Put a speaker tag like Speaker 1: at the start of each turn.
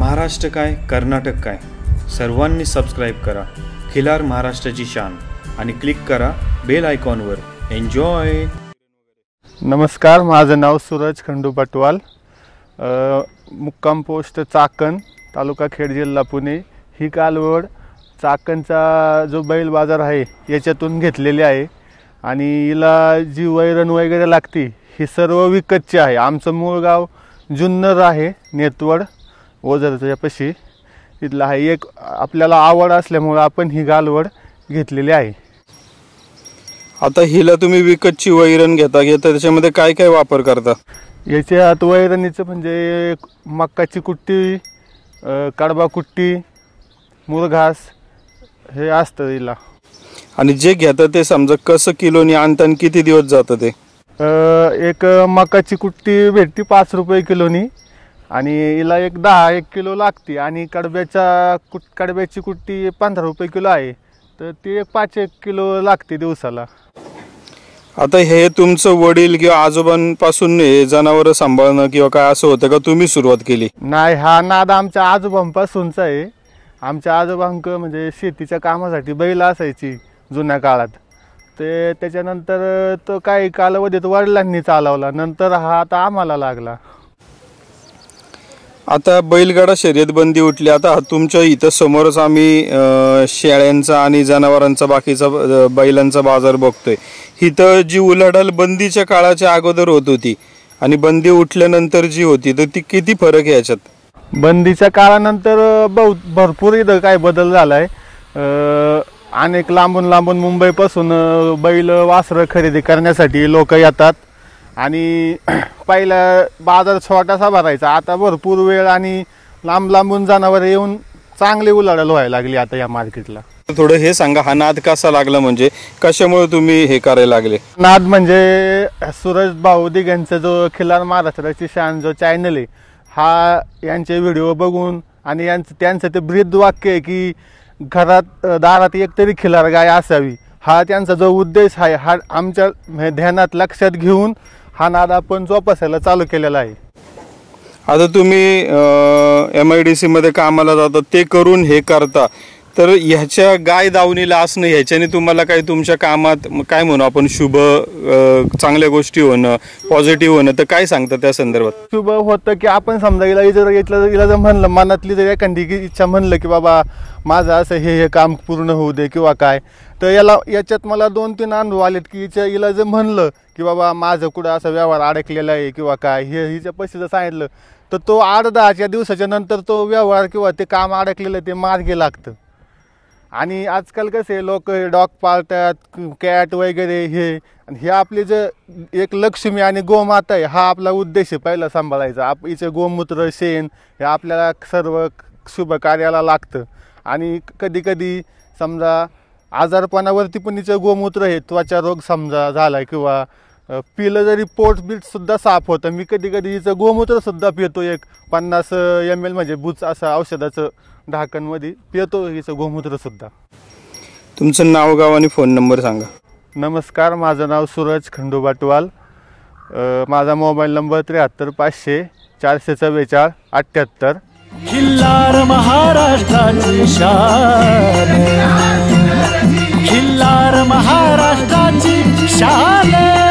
Speaker 1: महाराष्ट्र काय कर्नाटक काय सर्वांनी सबस्क्राईब करा खिलार महाराष्ट्राची शान आणि क्लिक करा बेल आयकॉनवर। एन्जॉय।
Speaker 2: नमस्कार, माझं नाव सूरज खंडू पटवाल, मुक्काम पोस्ट चाकण, तालुका खेड, जिल्हा पुणे। ही कालवड चाकणचा जो बैल बाजार आहे याच्यातून घेतलेली आहे आणि हिला जी वैरण वगैरे लागती ही सर्व विकतची आहे। आमचं मूळ गाव जुन्नर आहे, नेतवड ओझरच्या पशी तिथला आहे। एक आपल्याला आवड असल्यामुळे आपण ही कालवड घेतलेली आहे।
Speaker 1: आता हिला तुम्ही विकतची वैरण घेता त्याच्यामध्ये काय काय वापर करता?
Speaker 2: याच्यात वैरणीचं म्हणजे मक्काची कुट्टी, कडबा कुट्टी, मुरघास हे असतं हिला। आणि
Speaker 1: जे घेतं ते समजा कसं किलोनी आणता आणि किती दिवस जातं ते?
Speaker 2: एक मकाची कुट्टी भेटती 5 रुपये किलोनी आणि हिला एक 10-1 किलो लागते आणि कडब्याची कुट्टी 15 रुपये किलो आहे, तर ती 5-1 किलो लागते दिवसाला।
Speaker 1: आता हे तुमचं वडील किंवा आजोबांपासून हे जनावर सांभाळणं किंवा काय असं होतं का तुम्ही सुरुवात केली?
Speaker 2: नाही, हा नाद आमच्या आजोबांपासूनचा आहे। आमच्या आजोबांक म्हणजे शेतीच्या कामासाठी बैल असायची जुन्या काळात, ते त्याच्यानंतर तो काही कालावधीत वडिलांनी चालवला, नंतर हा आता आम्हाला लागला।
Speaker 1: आता बैलगाडा शर्यत बंदी उठली, आता तुमच्या इथं समोरच आम्ही शेळ्यांचा आणि जनावरांचा बाकीचा बैलांचा बाजार बघतोय। इथं जी उलाढाल बंदीच्या काळाच्या अगोदर होत होती आणि बंदी उठल्यानंतर जी होती तर ती किती फरक आहे याच्यात?
Speaker 2: बंदीच्या काळानंतर भरपूर इथं काय बदल झालाय। अनेक लांबून मुंबईपासून बैल वासरं खरेदी करण्यासाठी लोक येतात आणि पहिला बाजार छोटासा भरायचा, आता भरपूर वेळ आणि लांबून जनावर येऊन चांगली उलाढाल व्हायला लागली आता या मार्केटला।
Speaker 1: थोडं हे सांगा, हा नाद कसा लागला, म्हणजे कशामुळे तुम्ही हे करायला लागले?
Speaker 2: नाद म्हणजे सूरज भाऊ दिघांचा जो खिलार महाराष्ट्राची शान जो चॅनल आहे, हा यांचे व्हिडिओ बघून आणि त्यांचं ते ब्रीद वाक्य आहे की घरात दारात एकतरी खिलार गाय असावी, हा त्यांचा जो उद्देश आहे हा आमच्या ध्यानात लक्षात घेऊन हा नाद आपण जोपासायला चालू केलेला आहे।
Speaker 1: आता तुम्ही MIDC मध्ये कामाला जाता, ते करून हे करता, तर ह्याच्या गाय दावणीला असणं ह्याच्याने तुम्हाला काही तुमच्या कामात काय म्हणू आपण शुभ चांगल्या गोष्टी होणं, पॉझिटिव्ह होणं, तर काय सांगता त्या संदर्भात?
Speaker 2: शुभ होतं की आपण समजा हिला जर म्हणलं, मनातली जर एखादी इच्छा म्हणलं की बाबा माझं असं हे काम पूर्ण होऊ दे किंवा काय, तर याच्यात मला 2-3 अनुभव आलेत की हिला जर म्हणलं की बाबा माझं कुठं असं व्यवहार अडकलेला आहे किंवा काय, हे हिच्या पैसे जर सांगितलं तर तो 8-10 दिवसाच्या नंतर तो व्यवहार किंवा ते काम अडकलेलं ते मार्गी लागतं। आणि आजकाल कसे लोक डॉग पाळतात, कॅट वगैरे हे आपले जे एक लक्ष्मी आणि गोमाता आहे, हा आपला उद्देश आहे पहिला सांभाळायचा। हिचे गोमूत्र शेण हे आपल्याला सर्व शुभ कार्याला लागतं आणि कधी समजा आजारपणावरती पण हिचं गोमूत्र हे त्वचा रोग समजा झाला किंवा पिलं जरी पोटबीटसुद्धा साफ होतं। मी कधी हिचं गोमूत्रसुद्धा पितो, एक 50 ml म्हणजे बुच असं औषधाचं ढाकणमध्ये पितो हिचं गोमूत्रसुद्धा।
Speaker 1: तुमचं नाव, गाव आणि फोन नंबर सांगा।
Speaker 2: नमस्कार, माझं नाव सूरज खंडू पटवाल, माझा मोबाईल नंबर 73 500 444 78।
Speaker 3: खिल्लार महाराष्ट्राची शान, खिल्लार महाराष्ट्राची शान।